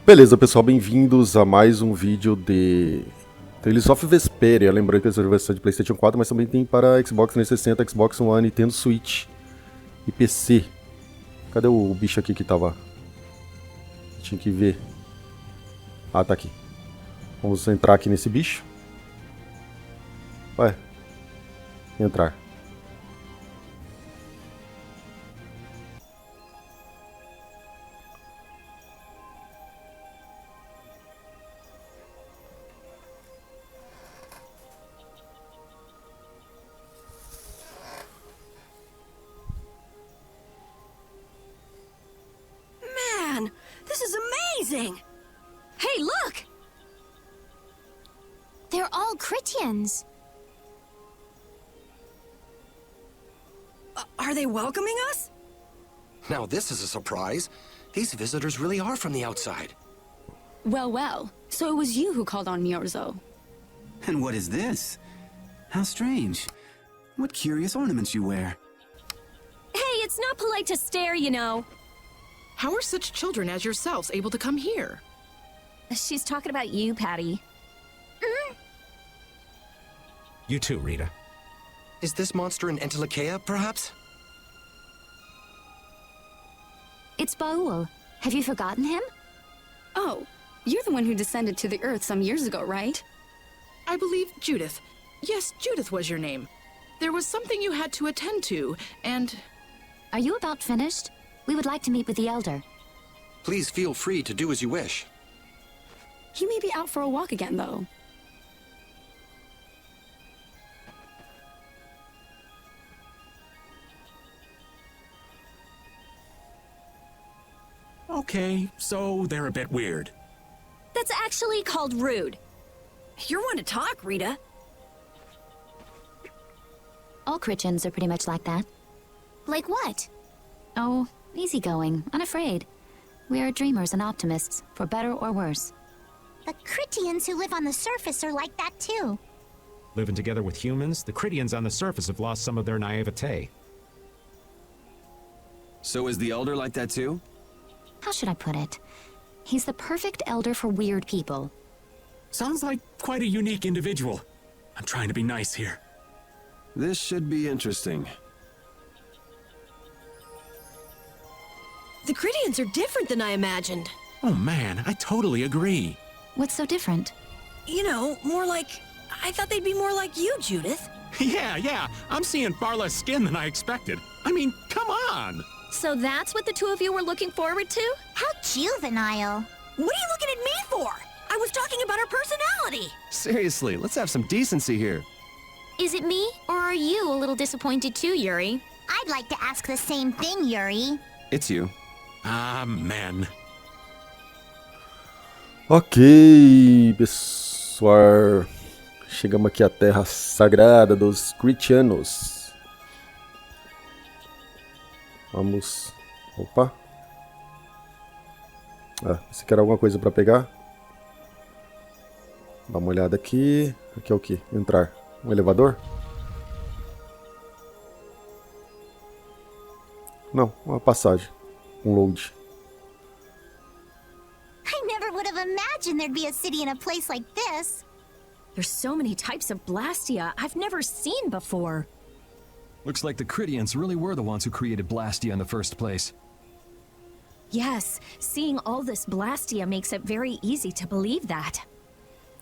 Beleza, pessoal, bem-vindos a mais um vídeo de Tales of Vesperia. Lembrando que essa versão de PlayStation 4, mas também tem para Xbox 360, Xbox One, Nintendo Switch e PC. Cadê o bicho aqui que tava? Tinha que ver. Ah, tá aqui. Vamos entrar aqui nesse bicho. Ué. Entrar. Man, this is amazing! Hey, look! They're all Krityanos. Are they welcoming us? Now this is a surprise. These visitors really are from the outside. Well, well. So it was you who called on Myorzo. And what is this? How strange. What curious ornaments you wear. Hey, it's not polite to stare, you know. How are such children as yourselves able to come here? She's talking about you, Patty. You too, Rita. Is this monster an Entelekea, perhaps? It's Baul. Have you forgotten him? Oh, you're the one who descended to the Earth some years ago, right? I believe Judith. Yes, Judith was your name. There was something you had to attend to, and... Are you about finished? We would like to meet with the Elder. Please feel free to do as you wish. He may be out for a walk again, though. Okay, so they're a bit weird. That's actually called rude. You're one to talk, Rita. All Krityanos are pretty much like that. Like what? Oh, easygoing, unafraid. We are dreamers and optimists, for better or worse. The Krityanos who live on the surface are like that too. Living together with humans, the Krityanos on the surface have lost some of their naivete. So is the Elder like that too? How should I put it? He's the perfect elder for weird people. Sounds like quite a unique individual. I'm trying to be nice here. This should be interesting. The Krityanos are different than I imagined. Oh man, I totally agree. What's so different? You know, more like... I thought they'd be more like you, Judith. Yeah, I'm seeing far less skin than I expected. I mean, come on! So that's what the two of you were looking forward to? How juvenile. What are you looking at me for? I was talking about her personality. Seriously, let's have some decency here. Is it me, or are you a little disappointed too, Yuri? I'd like to ask the same thing, Yuri. It's you. Ah, man. Ok, pessoal. Chegamos aqui à Terra Sagrada dos Krityanos. Vamos... Opa. Ah, você quer alguma coisa pra pegar? Dá uma olhada aqui. Aqui é o que? Entrar. Um elevador? Não, uma passagem. Um load. I never would have imagined there'd be a city in a place like this. There's so many types of Blastia I've never seen before. Looks like the Krityanos really were the ones who created Blastia in the first place. Yes, seeing all this Blastia makes it very easy to believe that.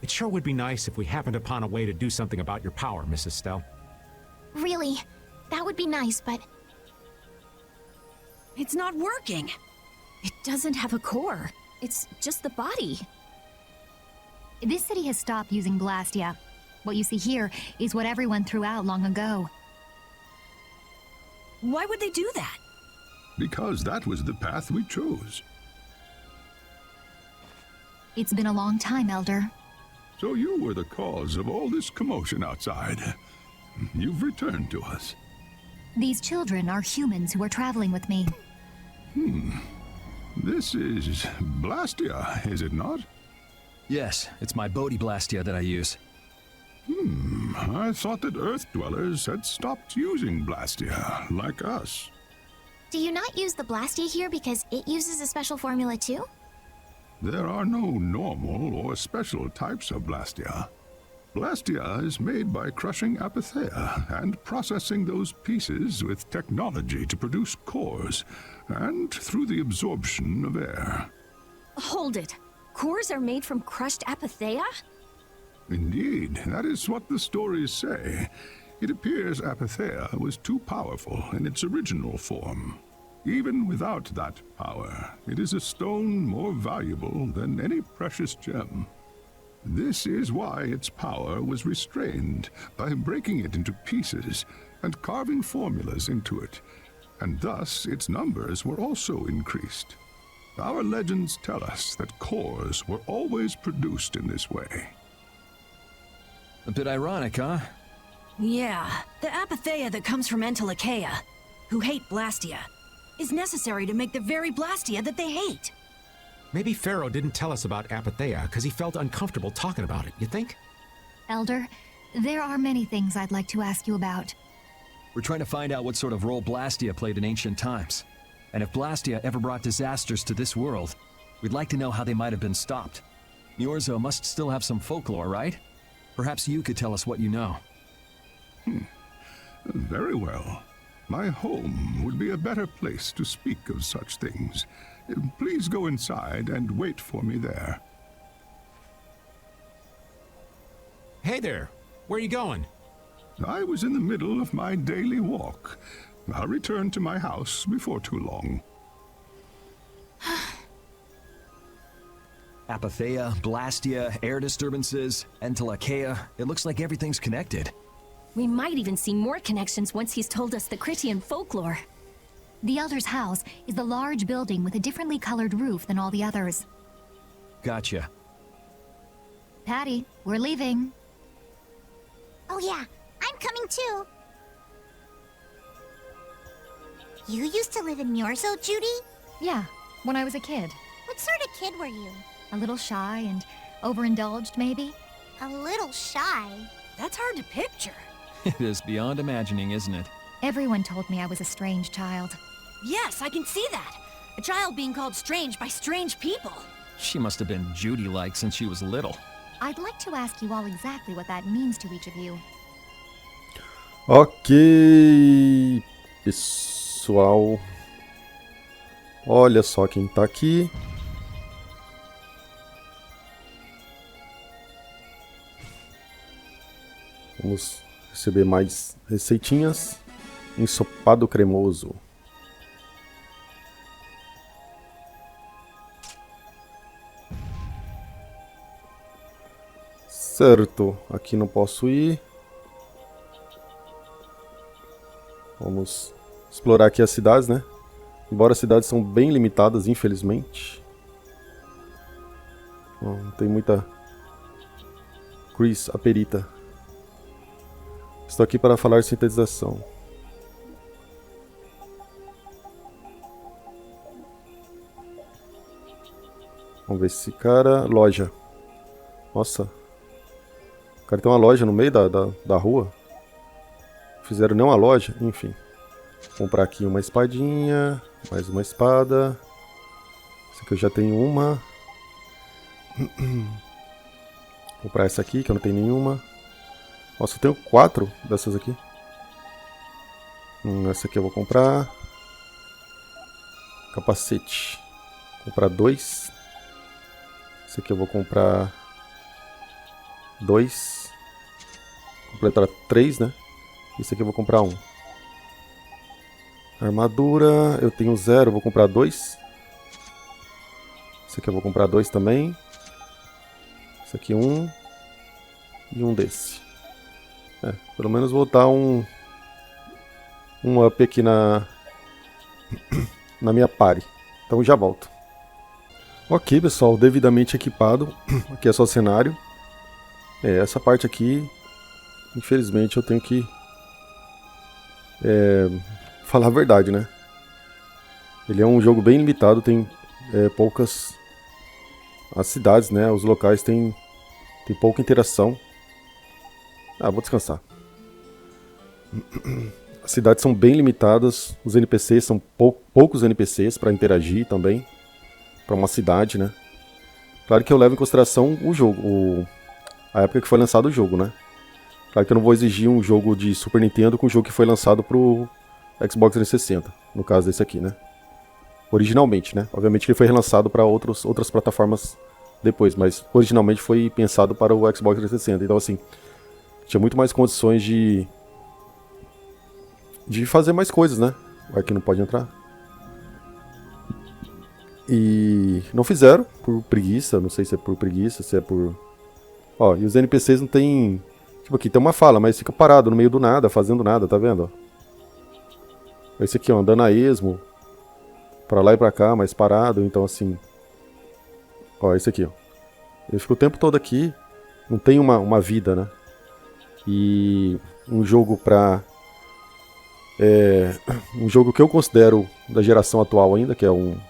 It sure would be nice if we happened upon a way to do something about your power, Mrs. Stell. Really, that would be nice, but... It's not working. It doesn't have a core. It's just the body. This city has stopped using Blastia. What you see here is what everyone threw out long ago. Why would they do that? Because that was the path we chose. It's been a long time, Elder. So you were the cause of all this commotion outside. You've returned to us. These children are humans who are traveling with me. This is Blastia, is it not? Yes, it's my Bodhi Blastia that I use. I thought that Earth dwellers had stopped using Blastia, like us. Do you not use the Blastia here because it uses a special formula too? There are no normal or special types of Blastia. Blastia is made by crushing Apatheia and processing those pieces with technology to produce cores, and through the absorption of air. Hold it. Cores are made from crushed Apatheia? Indeed, that is what the stories say. It appears Apatheia was too powerful in its original form. Even without that power, it is a stone more valuable than any precious gem. This is why its power was restrained by breaking it into pieces and carving formulas into it, and thus its numbers were also increased. Our legends tell us that cores were always produced in this way. A bit ironic, huh? Yeah, the Apatheia that comes from Entelikeia, who hate Blastia, is necessary to make the very Blastia that they hate. Maybe Pharaoh didn't tell us about Apatheia because he felt uncomfortable talking about it, you think? Elder, there are many things I'd like to ask you about. We're trying to find out what sort of role Blastia played in ancient times. And if Blastia ever brought disasters to this world, we'd like to know how they might have been stopped. Niorzo must still have some folklore, right? Perhaps you could tell us what you know. Very well. My home would be a better place to speak of such things. Please go inside and wait for me there. Hey there, where are you going? I was in the middle of my daily walk. I'll return to my house before too long. Apatheia, Blastia, air disturbances, Entelikeia. It looks like everything's connected. We might even see more connections once he's told us the Krityan folklore. The Elder's house is the large building with a differently colored roof than all the others. Gotcha. Patty, we're leaving. Oh yeah, I'm coming too. You used to live in Niorzo, Judy? Yeah, when I was a kid. What sort of kid were you? A little shy and overindulged, maybe? A little shy? That's hard to picture. It is beyond imagining, isn't it? Everyone told me I was a strange child. Yes, I can see that. A child being called strange by strange people. She must have been Judy-like since she was little. I'd like to ask you all exactly what that means to each of you. Ok, pessoal. Olha só quem tá aqui. Vamos receber mais receitinhas. Ensopado cremoso. Certo, aqui não posso ir. Vamos explorar aqui as cidades, né? Embora as cidades são bem limitadas, infelizmente. Não tem muita... Chris, a perita. Estou aqui para falar sintetização. Vamos ver esse cara... Loja. Nossa. O cara tem uma loja no meio da rua. Fizeram nem uma loja, enfim. Vou comprar aqui uma espadinha. Mais uma espada. Essa aqui eu já tenho uma. Vou comprar essa aqui, que eu não tenho nenhuma. Nossa, eu tenho 4 dessas aqui. Essa aqui eu vou comprar. Capacete. Vou comprar 2. Esse aqui eu vou comprar 2. Completar 3, né? Esse aqui eu vou comprar 1. Armadura, eu tenho 0, vou comprar 2. Esse aqui eu vou comprar 2 também. Esse aqui 1. E um desse. Pelo menos vou dar um up aqui na minha party. Então já volto. Ok, pessoal, devidamente equipado. Aqui é só o cenário. Essa parte aqui, infelizmente, eu tenho que falar a verdade, né? Ele é um jogo bem limitado, tem poucas... As cidades, né? Os locais tem pouca interação. Vou descansar. As cidades são bem limitadas, os NPCs são poucos NPCs para interagir também. Para uma cidade, né? Claro que eu levo em consideração o jogo, a época que foi lançado o jogo, né? Claro que eu não vou exigir um jogo de Super Nintendo com um jogo que foi lançado pro Xbox 360, no caso desse aqui, né? Originalmente, né? Obviamente que ele foi relançado para outras plataformas depois, mas originalmente foi pensado para o Xbox 360. Então, assim, tinha muito mais condições de fazer mais coisas, né? Aqui não pode entrar. E não fizeram por preguiça, não sei se é por preguiça, se é por... Ó, e os NPCs não tem... Tipo, aqui tem uma fala, mas fica parado no meio do nada, fazendo nada, tá vendo? Esse aqui, ó, andando a esmo, pra lá e pra cá, mas parado, então assim... Ó, esse aqui, ó. Ele fica o tempo todo aqui, não tem uma vida, né? E um jogo pra... um jogo que eu considero da geração atual ainda, que é um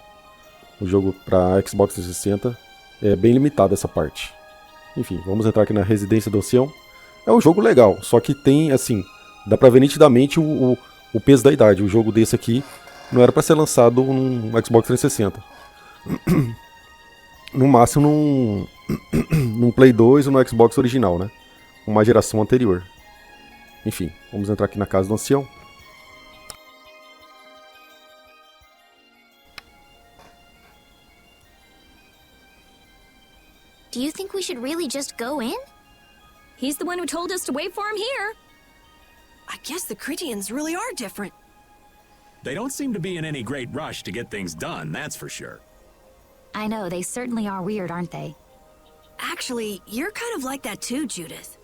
jogo para Xbox 360, é bem limitado essa parte. Enfim, vamos entrar aqui na Residência do Ancião. É um jogo legal, só que tem, assim, dá pra ver nitidamente o peso da idade. O jogo desse aqui não era pra ser lançado num Xbox 360. No máximo num Play 2 ou no Xbox original, né? Uma geração anterior. Enfim, vamos entrar aqui na Casa do Ancião. Do you think we should really just go in? He's the one who told us to wait for him here. I guess the Krityanos really are different. They don't seem to be in any great rush to get things done, that's for sure. I know, they certainly are weird, aren't they? Actually, you're kind of like that too, Judith.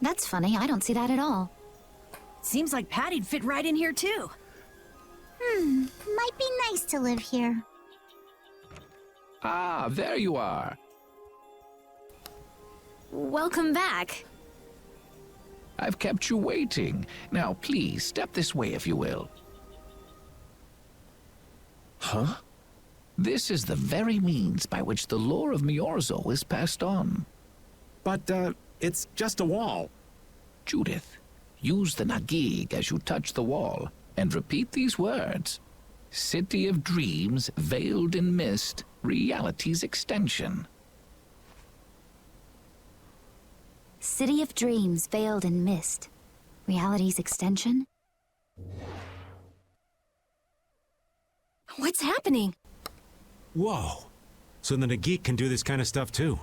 That's funny, I don't see that at all. Seems like Patty'd fit right in here too. Might be nice to live here. Ah, there you are. Welcome back. I've kept you waiting. Now, please, step this way if you will. Huh? This is the very means by which the lore of Miorzo is passed on. But, it's just a wall. Judith, use the Nagig as you touch the wall, and repeat these words. City of Dreams, veiled in mist, reality's extension. City of Dreams, veiled in mist. Reality's extension? What's happening? Whoa. So the Nagik can do this kind of stuff too.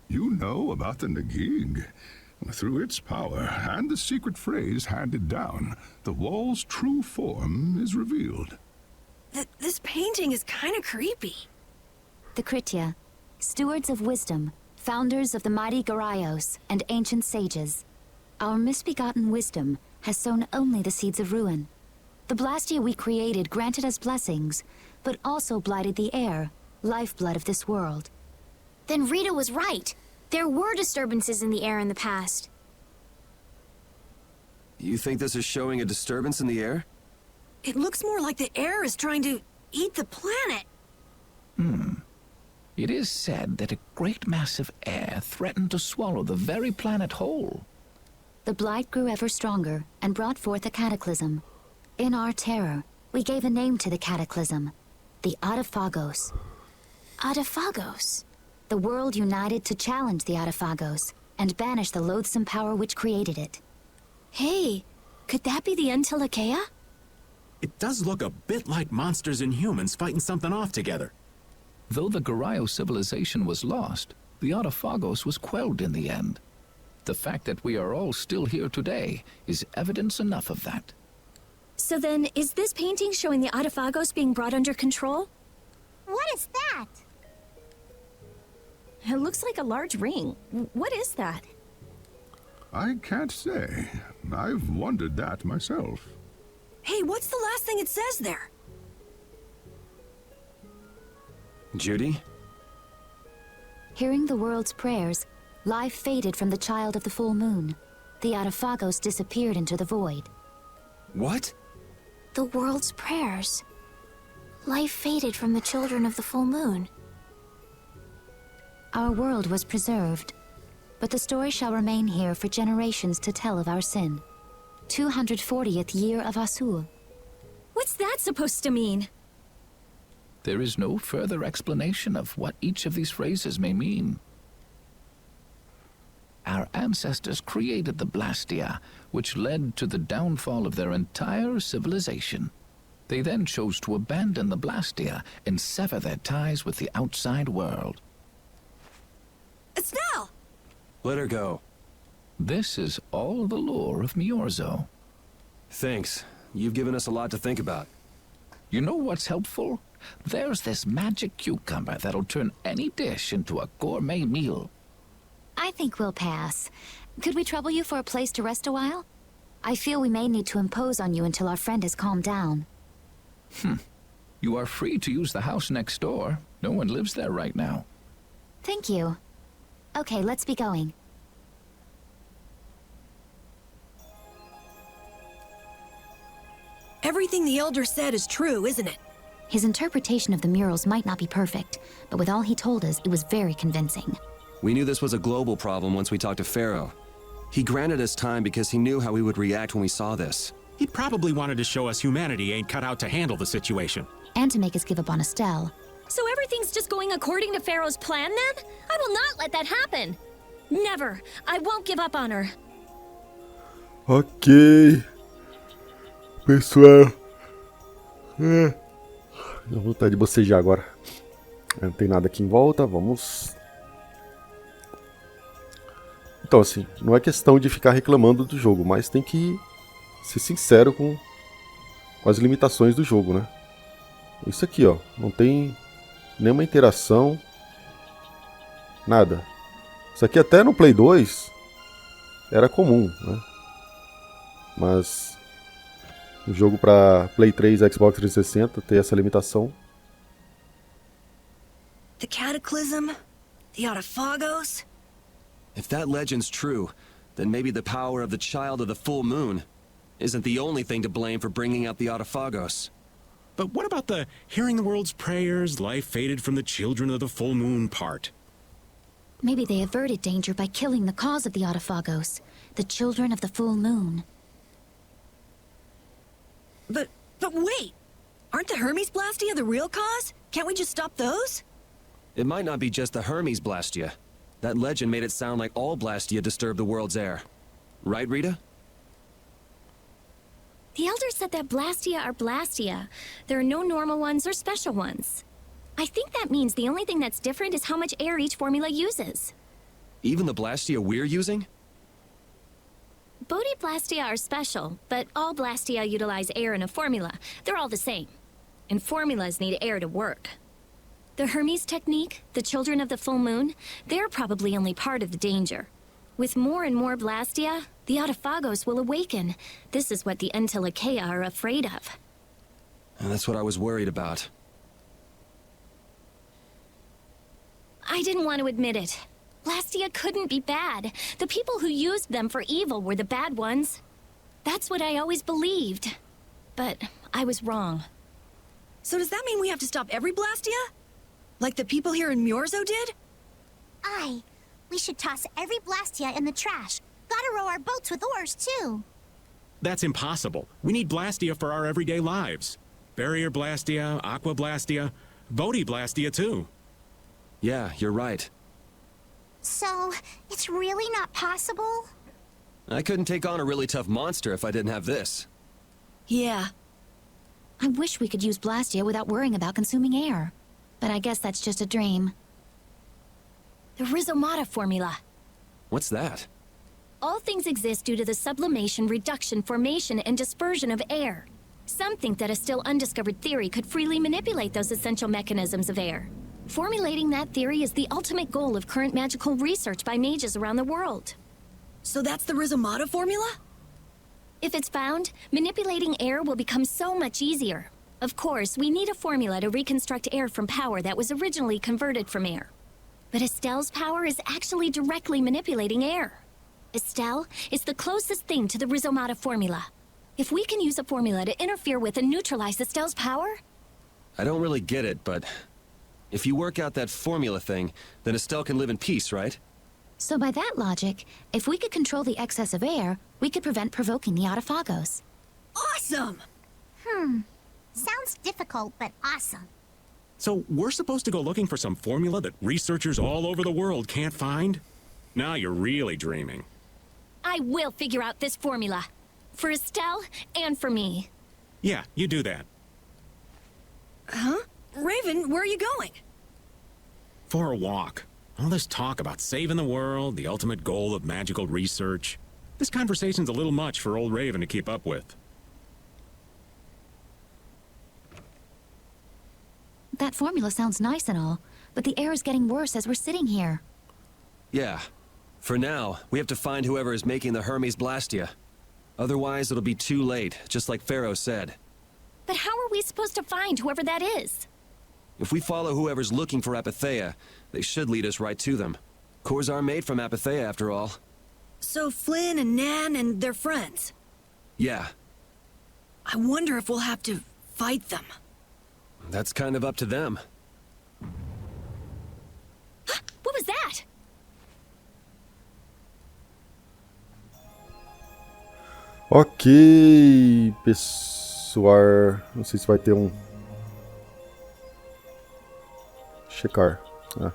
You know about the Nagig. Through its power and the secret phrase handed down, the wall's true form is revealed. This painting is kind of creepy. The Kritya, stewards of wisdom, founders of the mighty Garayos and ancient sages. Our misbegotten wisdom has sown only the seeds of ruin. The Blastia we created granted us blessings, but also blighted the air, lifeblood of this world. Then Rita was right. There were disturbances in the air in the past. You think this is showing a disturbance in the air? It looks more like the air is trying to eat the planet. It is said that a great mass of air threatened to swallow the very planet whole. The blight grew ever stronger and brought forth a cataclysm. In our terror, we gave a name to the cataclysm, the Adaphagos. Adaphagos? The world united to challenge the Adaphagos and banish the loathsome power which created it. Hey, could that be the Entelakea? It does look a bit like monsters and humans fighting something off together. Though the Garayo civilization was lost, the Adaphagos was quelled in the end. The fact that we are all still here today is evidence enough of that. So then, is this painting showing the Adaphagos being brought under control? What is that? It looks like a large ring. What is that? I can't say. I've wondered that myself. Hey, what's the last thing it says there? Judy? Hearing the world's prayers, life faded from the child of the full moon. The Adaphagos disappeared into the void. What? The world's prayers. Life faded from the children of the full moon. Our world was preserved, but the story shall remain here for generations to tell of our sin. 240th year of Asul. What's that supposed to mean? There is no further explanation of what each of these phrases may mean. Our ancestors created the Blastia, which led to the downfall of their entire civilization. They then chose to abandon the Blastia and sever their ties with the outside world. Estelle! Let her go. This is all the lore of Miorzo. Thanks. You've given us a lot to think about. You know what's helpful? There's this magic cucumber that'll turn any dish into a gourmet meal. I think we'll pass. Could we trouble you for a place to rest a while? I feel we may need to impose on you until our friend has calmed down. You are free to use the house next door. No one lives there right now. Thank you. Okay, let's be going. Everything the Elder said is true, isn't it? His interpretation of the murals might not be perfect, but with all he told us, it was very convincing. We knew this was a global problem once we talked to Pharaoh. He granted us time because he knew how we would react when we saw this. He probably wanted to show us humanity ain't cut out to handle the situation. And to make us give up on Estelle. So everything's just going according to Pharaoh's plan then? I will not let that happen. Never. I won't give up on her. Ok. Pessoal. Dá vontade de bocejar agora. Não tem nada aqui em volta, vamos... Então assim, não é questão de ficar reclamando do jogo, mas tem que ser sincero com as limitações do jogo, né? Isso aqui, ó, não tem nenhuma interação, nada. Isso aqui até no Play 2 era comum, né? Mas o jogo para Play 3 e Xbox 360 tem essa limitação. The Cataclysm? The Autophagos? If that legend's true, then maybe the power of the Child of the Full Moon isn't the only thing to blame for bringing out the Autophagos. But what about the hearing the world's prayers, life faded from the children of the full moon part? Maybe they averted danger by killing the cause of the Autophagos, the children of the full moon. But wait! Aren't the Hermes Blastia the real cause? Can't we just stop those? It might not be just the Hermes Blastia. That legend made it sound like all Blastia disturb the world's air. Right, Rita? The Elder said that Blastia are Blastia. There are no normal ones or special ones. I think that means the only thing that's different is how much air each formula uses. Even the Blastia we're using? Bodhi Blastia are special, but all Blastia utilize air in a formula. They're all the same. And formulas need air to work. The Hermes technique, the children of the full moon, they're probably only part of the danger. With more and more Blastia, the Autophagos will awaken. This is what the Entelekea are afraid of. And that's what I was worried about. I didn't want to admit it. Blastia couldn't be bad. The people who used them for evil were the bad ones. That's what I always believed. But I was wrong. So does that mean we have to stop every Blastia? Like the people here in Miorzo did? Aye. We should toss every Blastia in the trash. Gotta row our boats with oars, too. That's impossible. We need Blastia for our everyday lives. Barrier Blastia, Aqua Blastia, Bodhi Blastia too. Yeah, you're right. So, it's really not possible? I couldn't take on a really tough monster if I didn't have this. Yeah. I wish we could use Blastia without worrying about consuming air. But I guess that's just a dream. The Rhizomata formula. What's that? All things exist due to the sublimation, reduction, formation, and dispersion of air. Some think that a still undiscovered theory could freely manipulate those essential mechanisms of air. Formulating that theory is the ultimate goal of current magical research by mages around the world. So that's the Rhizomata formula? If it's found, manipulating air will become so much easier. Of course, we need a formula to reconstruct air from power that was originally converted from air. But Estelle's power is actually directly manipulating air. Estelle is the closest thing to the Rhizomata formula. If we can use a formula to interfere with and neutralize Estelle's power... I don't really get it, but... if you work out that formula thing, then Estelle can live in peace, right? So by that logic, if we could control the excess of air, we could prevent provoking the Autophagos. Awesome! Sounds difficult, but awesome. So we're supposed to go looking for some formula that researchers all over the world can't find? Now you're really dreaming. I will figure out this formula. For Estelle and for me. Yeah, you do that. Huh? Raven, where are you going? For a walk. All this talk about saving the world, the ultimate goal of magical research. This conversation's a little much for old Raven to keep up with. That formula sounds nice and all, but the air is getting worse as we're sitting here. Yeah. For now, we have to find whoever is making the Hermes Blastia. Otherwise, it'll be too late, just like Pharaoh said. But how are we supposed to find whoever that is? If we follow whoever's looking for Apatheia, they should lead us right to them. Cores are made from Apatheia, after all. So Flynn and Nan and their friends? Yeah. I wonder if we'll have to fight them. That's kind of up to them. What was that? Ok, pessoal. Não sei se vai ter um... Checar. Não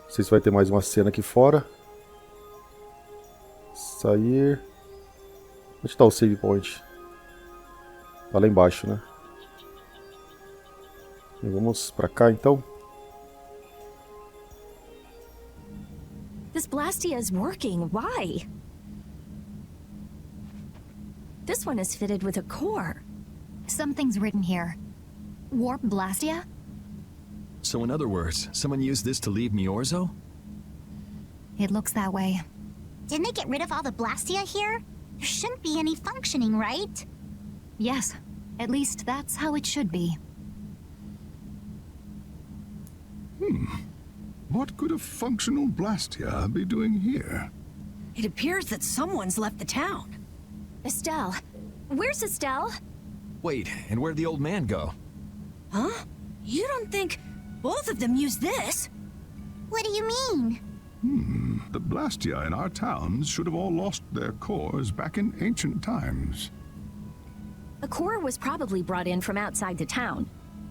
sei se vai ter mais uma cena aqui fora. Sair. Onde está o save point? Tá lá embaixo, né? E vamos pra cá então. This Blastia is working. Why? This one is fitted with a core. Something's written here. Warp Blastia? So in other words, someone used this to leave Miorzo? It looks that way. Didn't they get rid of all the Blastia here? There shouldn't be any functioning, right? Yes. At least that's how it should be. What could a functional Blastia be doing here? It appears that someone's left the town. Estelle. Where's Estelle? Wait, and where'd the old man go? Huh? You don't think both of them used this? What do you mean? The Blastia in our towns should have all lost their cores back in ancient times. A core was probably brought in from outside the town.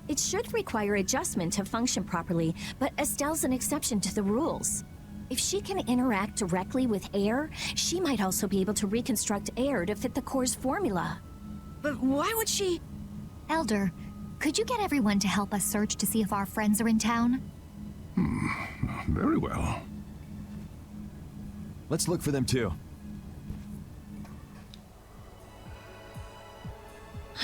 It should require adjustment to function properly, but Estelle's an exception to the rules. If she can interact directly with air, she might also be able to reconstruct air to fit the core's formula. But why would she... Elder, could you get everyone to help us search to see if our friends are in town? Very well. Let's look for them too.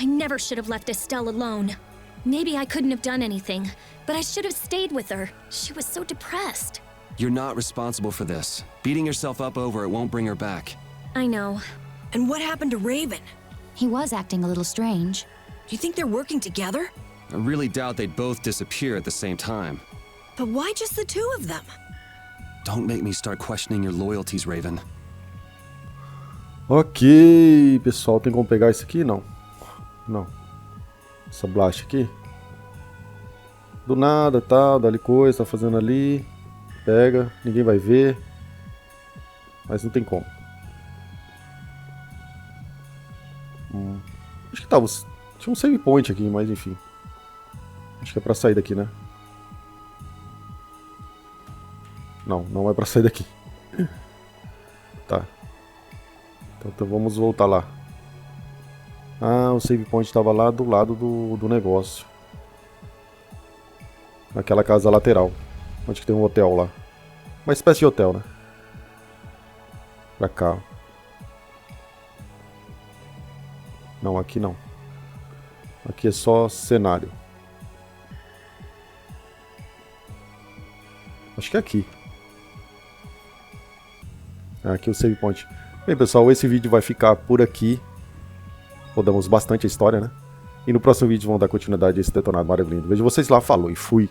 I never should have left Estelle alone. Maybe I couldn't have done anything, but I should have stayed with her. She was so depressed. You're not responsible for this. Beating yourself up over it won't bring her back. I know. And what happened to Raven? He was acting a little strange. Do you think they're working together? I really doubt they'd both disappear at the same time. But why just the two of them? Don't make me start questioning your loyalties, Raven. Ok, pessoal, tem como pegar isso aqui? Não. Não. Essa blast aqui. Do nada, tal, dá ali coisa, tá fazendo ali. Pega, ninguém vai ver. Mas não tem como. Acho que tava... Tinha um save point aqui, mas enfim. Acho que é pra sair daqui, né? Não, não é pra sair daqui. Tá. Então vamos voltar lá. Ah, o save point estava lá do lado do negócio. Naquela casa lateral. Onde que tem um hotel lá. Uma espécie de hotel, né? Pra cá. Não, aqui não. Aqui é só cenário. Acho que é aqui. Aqui é o save point. Bem, pessoal, esse vídeo vai ficar por aqui. Rodamos bastante a história, né? E no próximo vídeo vamos dar continuidade a esse detonado maravilhoso. Vejo vocês lá, falou e fui!